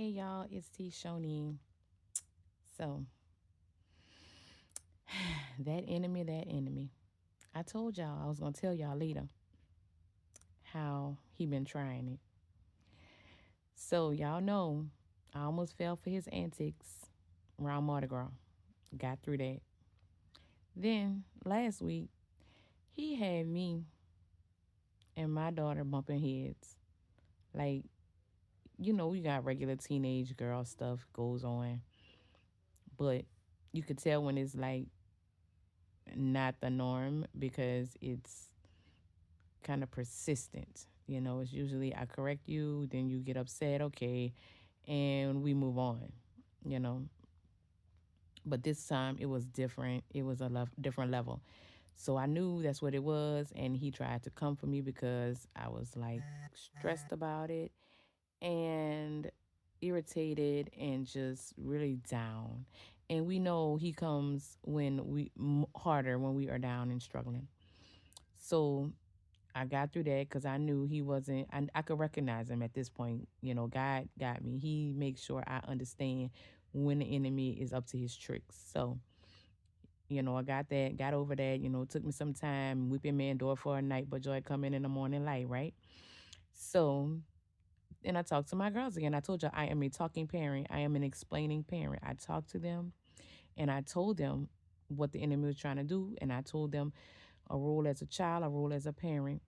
Hey y'all, it's T Shoni. So that enemy. I told y'all I was gonna tell y'all later how he been trying it. So y'all know I almost fell for his antics around Mardi Gras. Got through that. Then last week he had me and my daughter bumping heads. Like, we got regular teenage girl stuff goes on. But you could tell when it's like not the norm because it's kind of persistent. It's usually I correct you, then you get upset, okay, and we move on, you know. But this time it was different. It was a different level. So I knew that's what it was, and he tried to come for me because I was like stressed about it and irritated and just really down. And we know he comes when harder when we are down and struggling. So I got through that because I knew he wasn't, I could recognize him at this point. God got me. He makes sure I understand when the enemy is up to his tricks. So, I got that, got over that. It took me some time. Weeping may endure for a night, but joy come in the morning light, right? So, then I talked to my girls again. I told you I am a talking parent, I am an explaining parent. I talked to them and I told them what the enemy was trying to do. And I told them a role as a child, a role as a parent,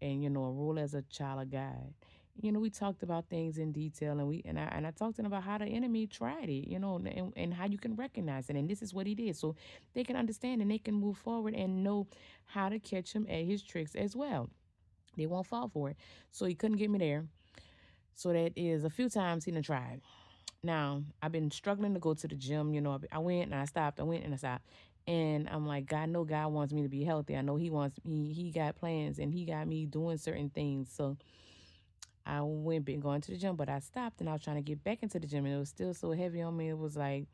and a role as a child of God. We talked about things in detail, and I talked to them about how the enemy tried it, and how you can recognize it, and this is what he did, so they can understand and they can move forward and know how to catch him at his tricks as well. They won't fall for it. So he couldn't get me there. So that is a few times he done tried. Now, I've been struggling to go to the gym. I went and I stopped. I went and I stopped. And I'm like, God, know God wants me to be healthy. I know He wants me. He got plans, and He got me doing certain things. So I went been going to the gym, but I stopped and I was trying to get back into the gym, and it was still so heavy on me. It was like,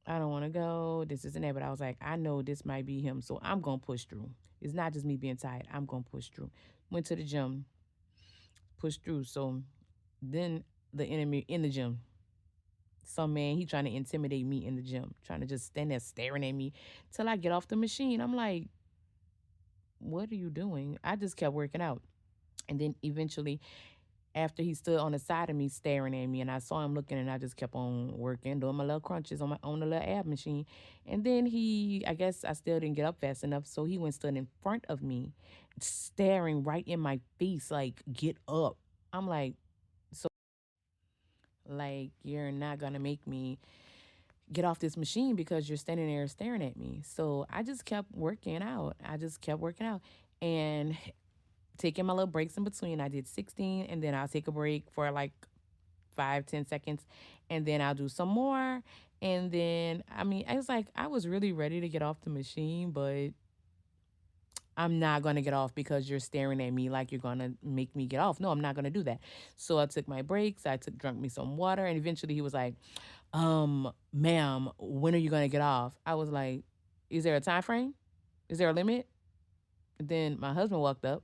I don't want to go. This isn't that. But I was like, I know this might be him, so I'm gonna push through. It's not just me being tired. I'm gonna push through. Went to the gym, pushed through. So then the enemy in the gym, some man, he trying to intimidate me in the gym, trying to just stand there staring at me till I get off the machine. I'm like, what are you doing? I just kept working out. And then eventually, after he stood on the side of me staring at me, and I saw him looking, and I just kept on working, doing my little crunches on the little ab machine. And then I guess I still didn't get up fast enough, so he went stood in front of me, staring right in my face, like, get up. I'm like, you're not gonna make me get off this machine because you're standing there staring at me. So I just kept working out. I just kept working out and taking my little breaks in between. I did 16, and then I'll take a break for like 5, 10 seconds, and then I'll do some more. And then, I mean, I was like, I was really ready to get off the machine, but I'm not going to get off because you're staring at me like you're going to make me get off. No, I'm not going to do that. So I took my breaks. Drunk me some water, and eventually he was like, ma'am, when are you gonna get off? I was like, is there a time frame? Is there a limit? Then my husband walked up.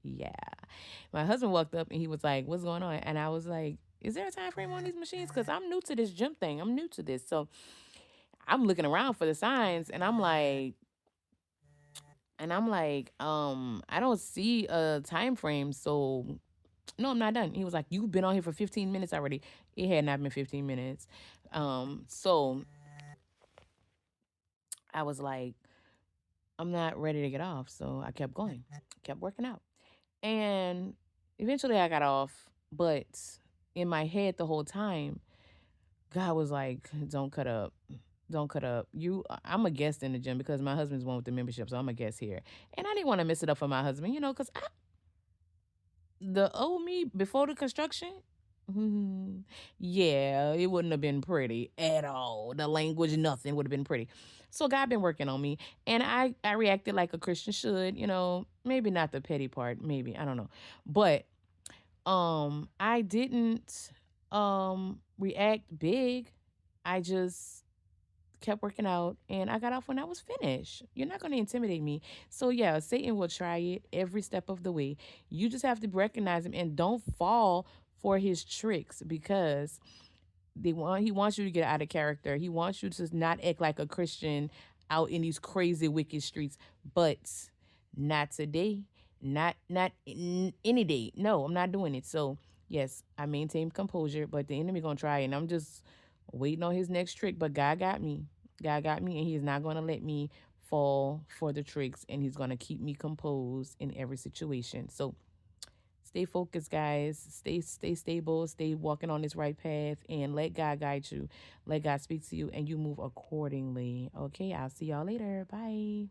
Yeah. My husband walked up and he was like, what's going on? And I was like, is there a time frame on these machines? Because I'm new to this gym thing. I'm new to this. So I'm looking around for the signs, I don't see a time frame. So no, I'm not done. He was like, you've been on here for 15 minutes already. It had not been 15 minutes. So I was like, I'm not ready to get off. So I kept going, kept working out. And eventually I got off. But in my head the whole time, God was like, don't cut up. Don't cut up. I'm a guest in the gym because my husband's one with the membership. So I'm a guest here. And I didn't want to mess it up for my husband, because the old me before the construction, yeah, it wouldn't have been pretty at all. The language, nothing would have been pretty. So God been working on me, and I reacted like a Christian should, maybe not the petty part, maybe I don't know, but I didn't react big. I just kept working out and I got off when I was finished. You're not going to intimidate me. So, yeah, Satan will try it every step of the way. You just have to recognize him and don't fall for his tricks, because he wants you to get out of character. He wants you to not act like a Christian out in these crazy wicked streets. But not today. Not any day. No, I'm not doing it. So yes, I maintain composure, but the enemy gonna try, and I'm just waiting on his next trick. But God got me. God got me, and He is not gonna let me fall for the tricks, and He's gonna keep me composed in every situation. So stay focused, guys. Stay stable. Stay walking on this right path, and let God guide you. Let God speak to you, and you move accordingly. Okay, I'll see y'all later. Bye.